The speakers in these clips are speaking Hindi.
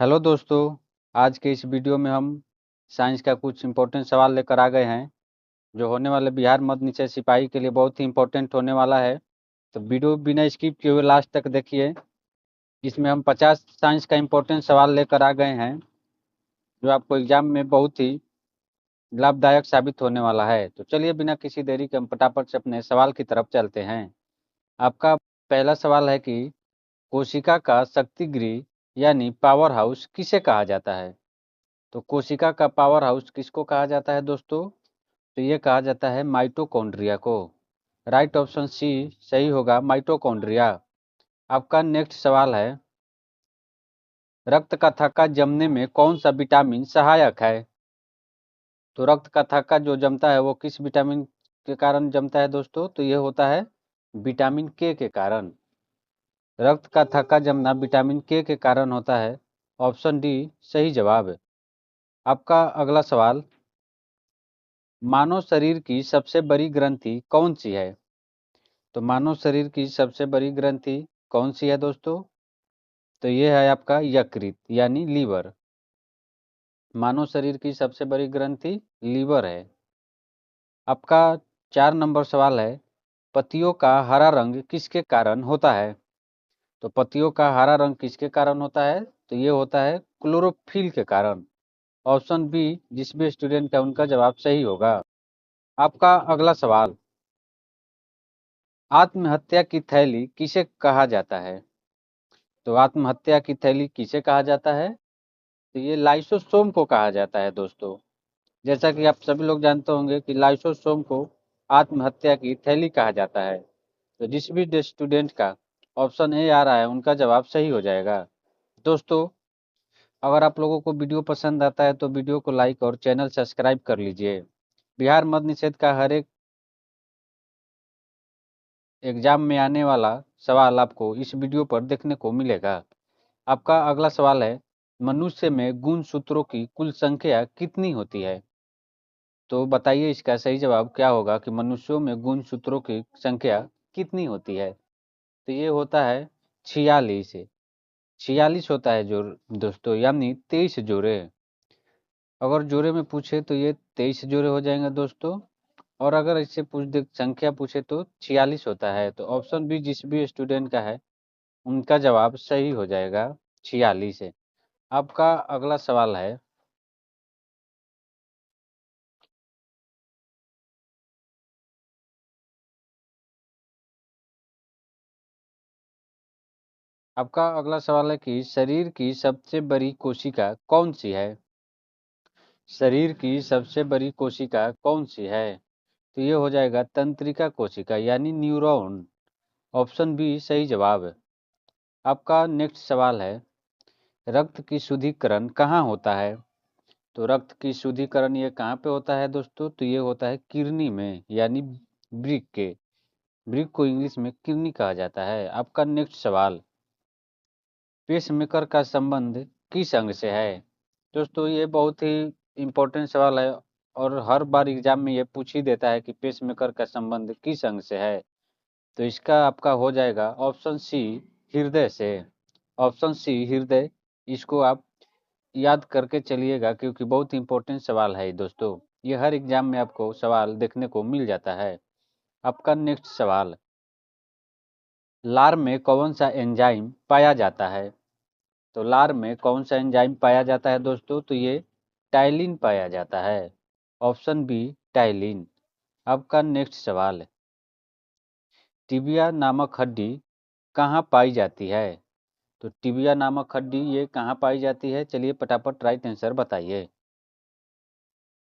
हेलो दोस्तों। आज के इस वीडियो में हम साइंस का कुछ इम्पोर्टेंट सवाल लेकर आ गए हैं जो होने वाले बिहार मध्य निषेध सिपाही के लिए बहुत ही इम्पोर्टेंट होने वाला है। तो वीडियो बिना स्किप किए हुए लास्ट तक देखिए। इसमें हम 50 साइंस का इम्पोर्टेंट सवाल लेकर आ गए हैं जो आपको एग्जाम में बहुत ही लाभदायक साबित होने वाला है। तो चलिए बिना किसी देरी के हम फटाफट से अपने सवाल की तरफ चलते हैं। आपका पहला सवाल है कि कोशिका का शक्ति गृह यानी पावर हाउस किसे कहा जाता है। तो कोशिका का पावर हाउस किसको कहा जाता है दोस्तों? तो ये कहा जाता है माइटोकॉन्ड्रिया को। राइट ऑप्शन सी सही होगा, माइटोकॉन्ड्रिया। आपका नेक्स्ट सवाल है, रक्त का थक्का जमने में कौन सा विटामिन सहायक है। तो रक्त का थक्का जो जमता है वो किस विटामिन के कारण जमता है दोस्तों? तो ये होता है विटामिन के कारण। रक्त का थक्का जमना विटामिन के कारण होता है। ऑप्शन डी सही जवाब। आपका अगला सवाल, मानव शरीर की सबसे बड़ी ग्रंथि कौन सी है। तो मानव शरीर की सबसे बड़ी ग्रंथि कौन सी है दोस्तों? तो ये है आपका यकृत यानी लीवर। मानव शरीर की सबसे बड़ी ग्रंथि लीवर है। आपका 4 नंबर सवाल है, पत्तियों का हरा रंग किसके कारण होता है। तो पत्तियों का हरा रंग किसके कारण होता है? तो ये होता है क्लोरोफिल के कारण। ऑप्शन बी जिस भी स्टूडेंट का उनका जवाब सही होगा। आपका अगला सवाल, आत्महत्या की थैली किसे कहा जाता है। तो आत्महत्या की थैली किसे कहा जाता है? तो ये लाइसोसोम को कहा जाता है दोस्तों। जैसा कि आप सभी लोग जानते होंगे कि लाइसोसोम को आत्महत्या की थैली कहा जाता है। तो जिस भी स्टूडेंट का ऑप्शन ए आ रहा है उनका जवाब सही हो जाएगा। दोस्तों, अगर आप लोगों को वीडियो पसंद आता है तो वीडियो को लाइक और चैनल सब्सक्राइब कर लीजिए। बिहार मद्य निषेध का हर एक एग्जाम में आने वाला सवाल आपको इस वीडियो पर देखने को मिलेगा। आपका अगला सवाल है, मनुष्य में गुणसूत्रों की कुल संख्या कितनी होती है। तो बताइए इसका सही जवाब क्या होगा कि मनुष्यों में गुणसूत्रों की संख्या कितनी होती है। तो ये होता है 46। 46 होता है जो दोस्तों, यानी 23 जोड़े। अगर जोड़े में पूछे तो ये 23 जोड़े हो जाएंगे दोस्तों। और अगर इससे पूछ दे संख्या पूछे तो 46 होता है। तो ऑप्शन बी जिस भी स्टूडेंट का है उनका जवाब सही हो जाएगा, 46 है। आपका अगला सवाल है, आपका अगला सवाल है कि शरीर की सबसे बड़ी कोशिका कौन सी है। शरीर की सबसे बड़ी कोशिका कौन सी है? तो ये हो जाएगा तंत्रिका कोशिका यानी न्यूरॉन। ऑप्शन बी सही जवाब है। आपका नेक्स्ट सवाल है, रक्त की शुद्धिकरण कहाँ होता है। तो रक्त की शुद्धिकरण ये कहाँ पे होता है दोस्तों? तो ये होता है किडनी में यानी ब्रिक के। ब्रिक को इंग्लिश में किडनी कहा जाता है। आपका नेक्स्ट सवाल, पेसमेकर का संबंध किस अंग से है। दोस्तों ये बहुत ही इम्पोर्टेंट सवाल है और हर बार एग्जाम में ये पूछ ही देता है कि पेसमेकर का संबंध किस अंग से है। तो इसका आपका हो जाएगा ऑप्शन सी, हृदय से। ऑप्शन सी हृदय, इसको आप याद करके चलिएगा क्योंकि बहुत इंपॉर्टेंट सवाल है दोस्तों। ये हर एग्जाम में आपको सवाल देखने को मिल जाता है। आपका नेक्स्ट सवाल, लार में कौन सा एंजाइम पाया जाता है। तो लार में कौन सा एंजाइम पाया जाता है दोस्तों? तो ये टाइलिन पाया जाता है। Option B ptyalin. आपका नेक्स्ट सवाल, टिबिया नामक हड्डी कहाँ पाई जाती है। तो टिबिया नामक हड्डी ये कहाँ पाई जाती है? चलिए फटाफट राइट आंसर बताइए।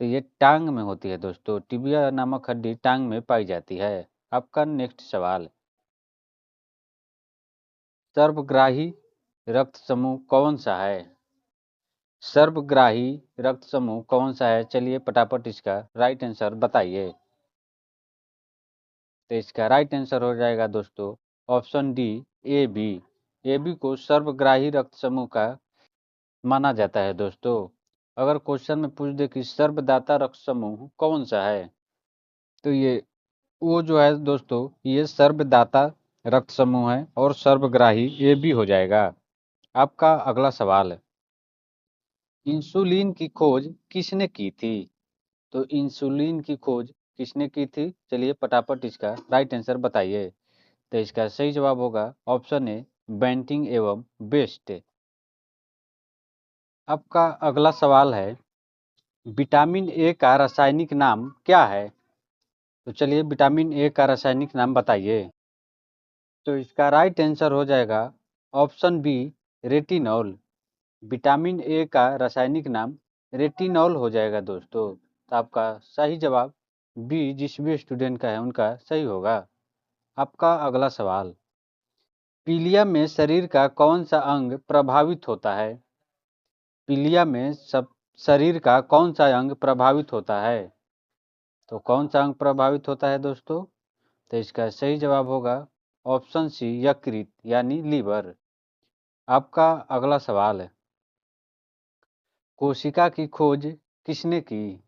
तो ये टांग में होती है दोस्तों। टिबिया नामक हड्डी टांग में पाई जाती है। आपका नेक्स्ट सवाल, सर्वग्राही रक्त समूह कौन सा है। सर्वग्राही रक्त समूह कौन सा है? चलिए फटाफट इसका राइट आंसर बताइए। तो इसका राइट आंसर हो जाएगा दोस्तों option D, A B. A B को सर्वग्राही रक्त समूह का माना जाता है दोस्तों। अगर क्वेश्चन में पूछ दे कि सर्वदाता रक्त समूह कौन सा है, तो ये वो जो है दोस्तों ये सर्वदाता रक्त समूह है और सर्वग्राही ये भी हो जाएगा। आपका अगला सवाल, इंसुलिन की खोज किसने की थी? तो इंसुलिन की खोज किसने की थी? चलिए फटाफट इसका राइट आंसर बताइए। तो इसका सही जवाब होगा ऑप्शन ए, बेंटिंग एवं बेस्ट। आपका अगला सवाल है, विटामिन ए का रासायनिक नाम क्या है? तो चलिए विटामिन ए का रासायनिक नाम बताइए। तो इसका राइट आंसर हो जाएगा option B, retinol. Vitamin A का रासायनिक नाम रेटिनॉल हो जाएगा दोस्तों। तो आपका सही जवाब बी, जिस भी स्टूडेंट का है उनका सही होगा। आपका अगला सवाल, पीलिया में शरीर का कौन सा अंग प्रभावित होता है? पीलिया में सब शरीर का कौन सा अंग प्रभावित होता है? तो कौन सा अंग प्रभावित होता है दोस्तों? तो इसका सही जवाब होगा ऑप्शन सी, यकृत यानी लीवर। आपका अगला सवाल है, कोशिका की खोज किसने की?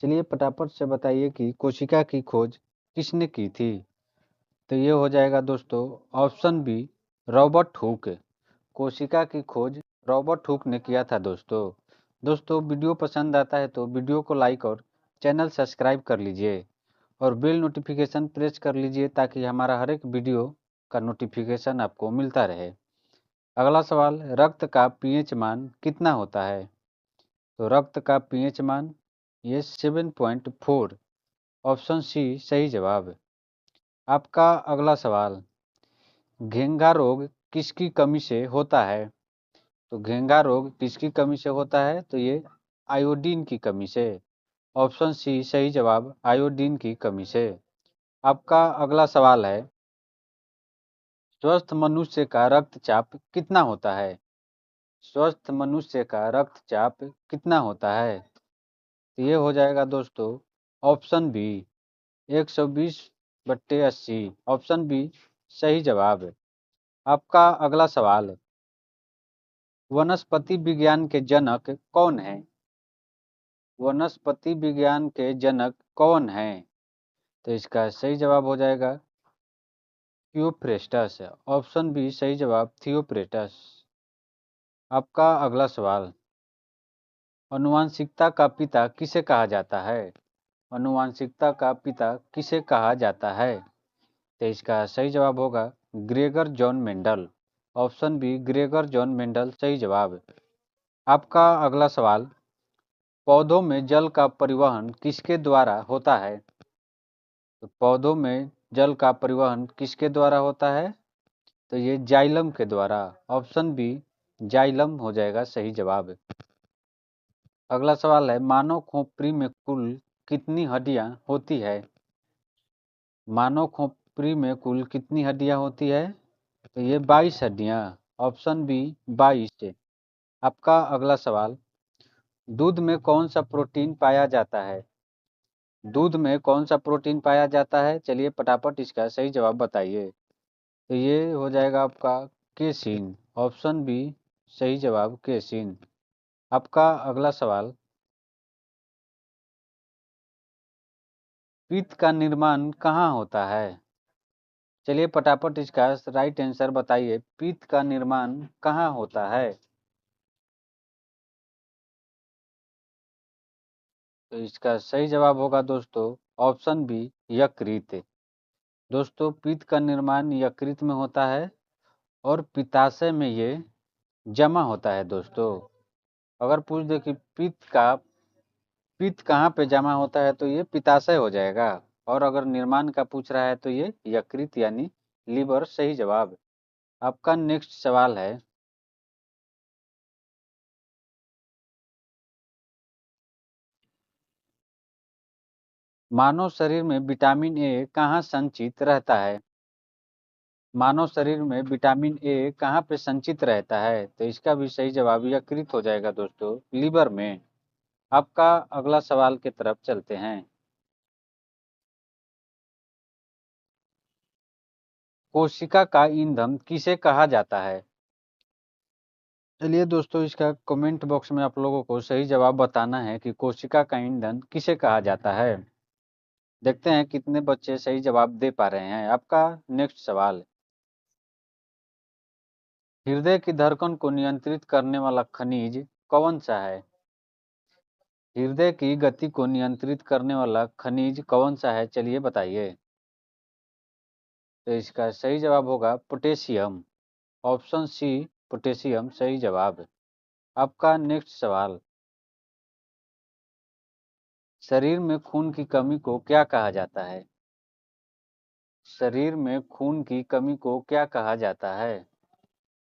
चलिए फटाफट से बताइए कि कोशिका की खोज किसने की थी? तो ये हो जाएगा दोस्तों ऑप्शन बी, रॉबर्ट हुक। कोशिका की खोज रॉबर्ट हुक ने किया था दोस्तों। दोस्तों वीडियो पसंद आता है तो वीडियो को लाइक और चैनल सब्सक्राइब कर लीजिए और बेल नोटिफिकेशन प्रेस कर लीजिए ताकि हमारा हर एक वीडियो का नोटिफिकेशन आपको मिलता रहे। अगला सवाल, रक्त का पीएच मान कितना होता है? तो रक्त का पीएच मान ये 7.4, ऑप्शन सी सही जवाब। आपका अगला सवाल, घेंघा रोग किसकी कमी से होता है? तो घेंघा रोग किसकी कमी से होता है? तो ये आयोडीन की कमी से। ऑप्शन सी सही जवाब, आयोडीन की कमी से। आपका अगला सवाल है, स्वस्थ मनुष्य का रक्तचाप कितना होता है? स्वस्थ मनुष्य का रक्तचाप कितना होता है? तो ये हो जाएगा दोस्तों ऑप्शन बी, 120/80, ऑप्शन बी सही जवाब है। आपका अगला सवाल है, वनस्पति विज्ञान के जनक कौन है? वनस्पति विज्ञान के जनक कौन है? तो इसका सही जवाब हो जाएगा थियोफ्रेस्टस, ऑप्शन बी सही जवाब, थियोफ्रेस्टस। आपका अगला सवाल, अनुवांशिकता का पिता किसे कहा जाता है? अनुवांशिकता का पिता किसे कहा जाता है? तो इसका सही जवाब होगा Gregor John Mendel, option B Gregor John Mendel सही जवाब। आपका अगला सवाल, पौधों में जल का परिवहन किसके द्वारा होता है? तो पौधों में जल का परिवहन किसके द्वारा होता है? तो ये जाइलम के द्वारा, ऑप्शन बी जाइलम हो जाएगा सही जवाब। अगला सवाल है, मानव खोपड़ी में कुल कितनी हड्डियां होती है? मानव खोपड़ी में कुल कितनी हड्डियां होती है? तो ये 22 हड्डियां, ऑप्शन बी 22। आपका अगला सवाल, दूध में कौन सा प्रोटीन पाया जाता है? दूध में कौन सा प्रोटीन पाया जाता है? चलिए फटाफट इसका सही जवाब बताइए। तो ये हो जाएगा आपका केसिन, ऑप्शन बी सही जवाब केसिन। आपका अगला सवाल, पित्त का निर्माण कहाँ होता है? चलिए फटाफट इसका राइट आंसर बताइए, पित्त का निर्माण कहाँ होता है? तो इसका सही जवाब होगा दोस्तों ऑप्शन बी, यकृत। दोस्तों पित्त का निर्माण यकृत में होता है और पित्ताशय में ये जमा होता है दोस्तों। अगर पूछ दे कि पित्त कहाँ पे जमा होता है तो ये पित्ताशय हो जाएगा, और अगर निर्माण का पूछ रहा है तो ये यकृत यानी लीवर सही जवाब। आपका नेक्स्ट सवाल है, मानव शरीर में विटामिन ए कहाँ संचित रहता है? मानव शरीर में विटामिन ए कहाँ पे संचित रहता है? तो इसका भी सही जवाब यकृत हो जाएगा दोस्तों, लीवर में। आपका अगला सवाल की तरफ चलते हैं, कोशिका का ईंधन किसे कहा जाता है? चलिए दोस्तों इसका कमेंट बॉक्स में आप लोगों को सही जवाब बताना है कि कोशिका का ईंधन किसे कहा जाता है। देखते हैं कितने बच्चे सही जवाब दे पा रहे हैं। आपका नेक्स्ट सवाल, हृदय की धड़कन को नियंत्रित करने वाला खनिज कौन सा है? हृदय की गति को नियंत्रित करने वाला खनिज कौन सा है, चलिए बताइए। तो इसका सही जवाब होगा पोटेशियम। ऑप्शन सी पोटेशियम सही जवाब। आपका नेक्स्ट सवाल, शरीर में खून की कमी को क्या कहा जाता है? शरीर में खून की कमी को क्या कहा जाता है?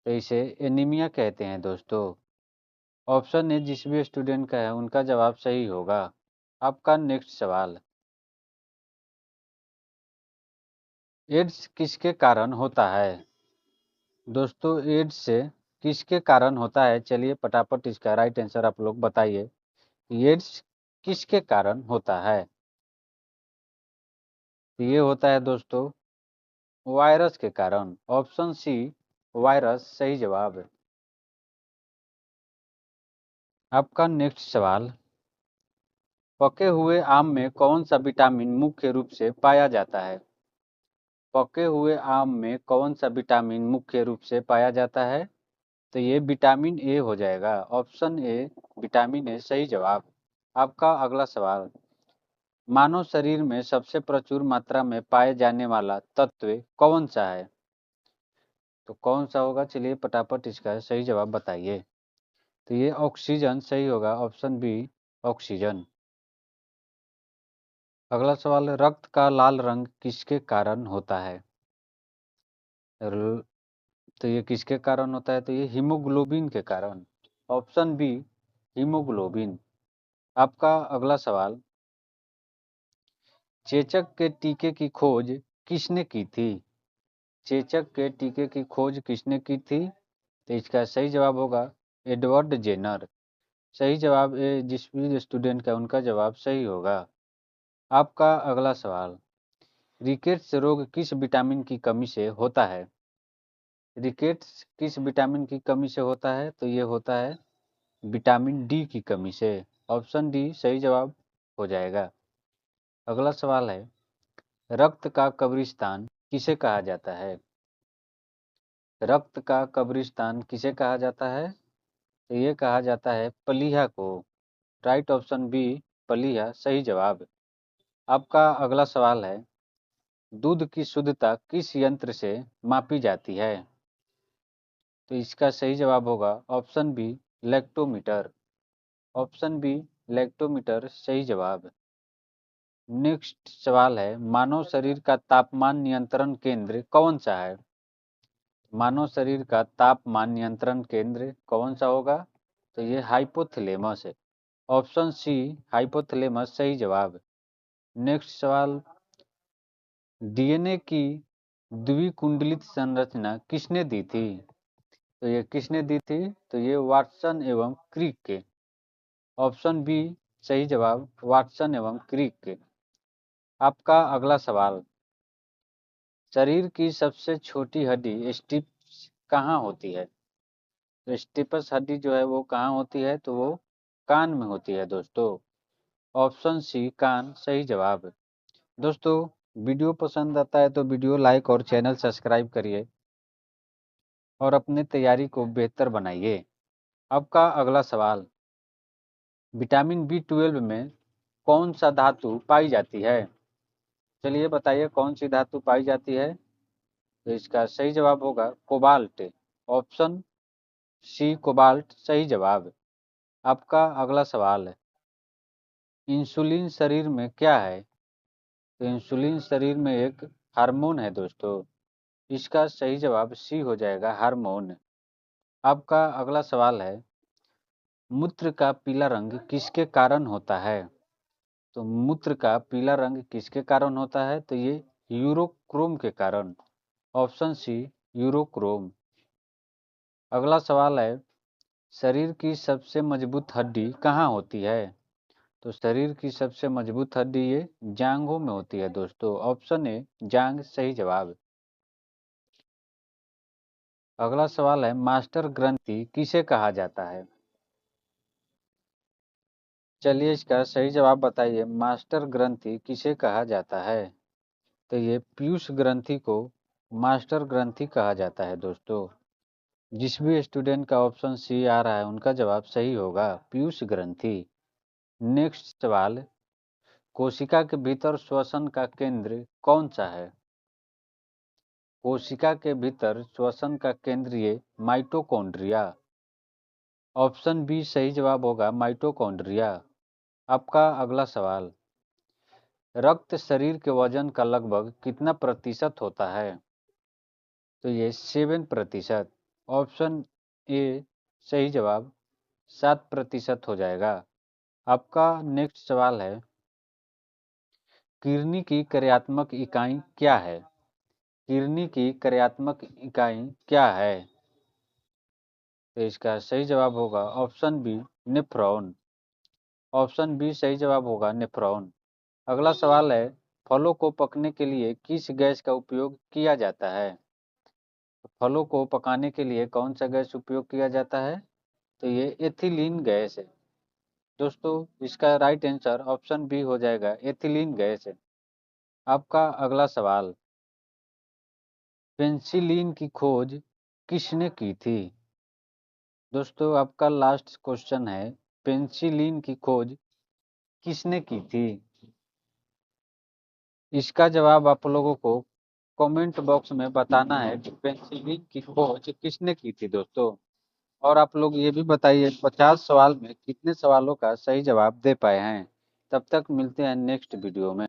तो इसे एनीमिया कहते हैं दोस्तों। ऑप्शन ए जिस भी स्टूडेंट का है उनका जवाब सही होगा। आपका नेक्स्ट सवाल, एड्स किसके कारण होता है? दोस्तों एड्स से किसके कारण होता है, चलिए फटाफट इसका राइट आंसर आप लोग बताइए। एड्स किसके कारण होता है? तो ये होता है दोस्तों वायरस के कारण। ऑप्शन सी वायरस सही जवाब है। आपका नेक्स्ट सवाल, पके हुए आम में कौन सा विटामिन मुख्य रूप से पाया जाता है? पके हुए आम में कौन सा विटामिन मुख्य रूप से पाया जाता है? तो ये विटामिन ए हो जाएगा। ऑप्शन ए विटामिन ए सही जवाब। आपका अगला सवाल, मानव शरीर में सबसे प्रचुर मात्रा में पाए जाने वाला तत्व कौन सा है? तो कौन सा होगा, चलिए फटाफट इसका सही जवाब बताइए। तो ये ऑक्सीजन सही होगा। Option B oxygen. अगला सवाल, रक्त का लाल रंग किसके कारण होता है? तो ये किसके कारण होता है? तो ये हीमोग्लोबिन के कारण। Option B haemoglobin. आपका अगला सवाल, चेचक के टीके की खोज किसने की थी? चेचक के टीके की खोज किसने की थी? तो इसका सही जवाब होगा एडवर्ड जेनर। सही जवाब ए जिस भी स्टूडेंट का उनका जवाब सही होगा। आपका अगला सवाल, रिकेट्स रोग किस विटामिन की कमी से होता है? रिकेट्स किस विटामिन की कमी से होता है? तो ये होता है विटामिन डी की कमी से। ऑप्शन डी सही जवाब हो जाएगा। अगला सवाल है, रक्त का कब्रिस्तान किसे कहा जाता है? रक्त का कब्रिस्तान किसे कहा जाता है? तो ये कहा जाता है प्लीहा को। राइट ऑप्शन बी प्लीहा सही जवाब। आपका अगला सवाल है, दूध की शुद्धता किस यंत्र से मापी जाती है? तो इसका सही जवाब होगा option B lactometer. Option B lactometer सही जवाब। नेक्स्ट सवाल है, मानव शरीर का तापमान नियंत्रण केंद्र कौन सा है? मानव शरीर का तापमान नियंत्रण केंद्र कौन सा होगा? तो ये हाइपोथैलेमस है। ऑप्शन सी हाइपोथैलेमस सही जवाब। नेक्स्ट सवाल, डीएनए की द्विकुंडलित संरचना किसने दी थी? तो ये किसने दी थी? तो ये वाटसन एवं क्रिक के। ऑप्शन बी सही जवाब वाटसन एवं क्रिक के। आपका अगला सवाल, शरीर की सबसे छोटी हड्डी स्टिप्स कहाँ होती है? तो स्टिपस हड्डी जो है वो कहाँ होती है? तो वो कान में होती है दोस्तों। ऑप्शन सी कान सही जवाब। दोस्तों वीडियो पसंद आता है तो वीडियो लाइक और चैनल सब्सक्राइब करिए और अपने तैयारी को बेहतर बनाइए। आपका अगला सवाल, विटामिन बी 12 में कौन सा धातु पाई जाती है? चलिए बताइए कौन सी धातु पाई जाती है? तो इसका सही जवाब होगा कोबाल्ट। ऑप्शन सी कोबाल्ट सही जवाब। आपका अगला सवाल है, इंसुलिन शरीर में क्या है? तो इंसुलिन शरीर में एक हार्मोन है दोस्तों। इसका सही जवाब सी हो जाएगा हार्मोन। आपका अगला सवाल है, मूत्र का पीला रंग किसके कारण होता है? तो मूत्र का पीला रंग किसके कारण होता है? तो ये यूरोक्रोम के कारण। Option C urochrome. अगला सवाल है, शरीर की सबसे मजबूत हड्डी कहाँ होती है? तो शरीर की सबसे मजबूत हड्डी ये जांघों में होती है दोस्तों। ऑप्शन ए जांघ सही जवाब। अगला सवाल है, मास्टर ग्रंथि किसे कहा जाता है? चलिए इसका सही जवाब बताइए, मास्टर ग्रंथि किसे कहा जाता है? तो ये पीयूष ग्रंथि को मास्टर ग्रंथि कहा जाता है दोस्तों। जिस भी स्टूडेंट का ऑप्शन सी आ रहा है उनका जवाब सही होगा पीयूष ग्रंथि। नेक्स्ट सवाल, कोशिका के भीतर श्वसन का केंद्र कौन सा है? कोशिका के भीतर श्वसन का केंद्र ये माइटोकॉन्ड्रिया। ऑप्शन बी सही जवाब होगा माइटोकॉन्ड्रिया। आपका अगला सवाल, रक्त शरीर के वजन का लगभग कितना प्रतिशत होता है? तो ये 7%। ऑप्शन ए सही जवाब 7% हो जाएगा। आपका नेक्स्ट सवाल है, किडनी की कार्यात्मक इकाई क्या है? किडनी की कार्यात्मक इकाई क्या है? तो इसका सही जवाब होगा option B nephron. Option B सही जवाब होगा नेफ्रॉन। अगला सवाल है, फलों को पकने के लिए किस गैस का उपयोग किया जाता है? फलों को पकाने के लिए कौन सा गैस उपयोग किया जाता है? तो ये एथिलीन गैस है। दोस्तों इसका राइट आंसर ऑप्शन बी हो जाएगा, एथिलीन गैस है। आपका अगला सवाल, पेंसिलिन की खोज किसने की थी? दोस्तों आपका लास्ट क्वेश्चन है, पेंसिलिन की खोज किसने की थी? इसका जवाब आप लोगों को कमेंट बॉक्स में बताना है कि पेंसिलिन की खोज किसने की थी दोस्तों। और आप लोग ये भी बताइए 50 सवाल में कितने सवालों का सही जवाब दे पाए हैं। तब तक मिलते हैं नेक्स्ट वीडियो में।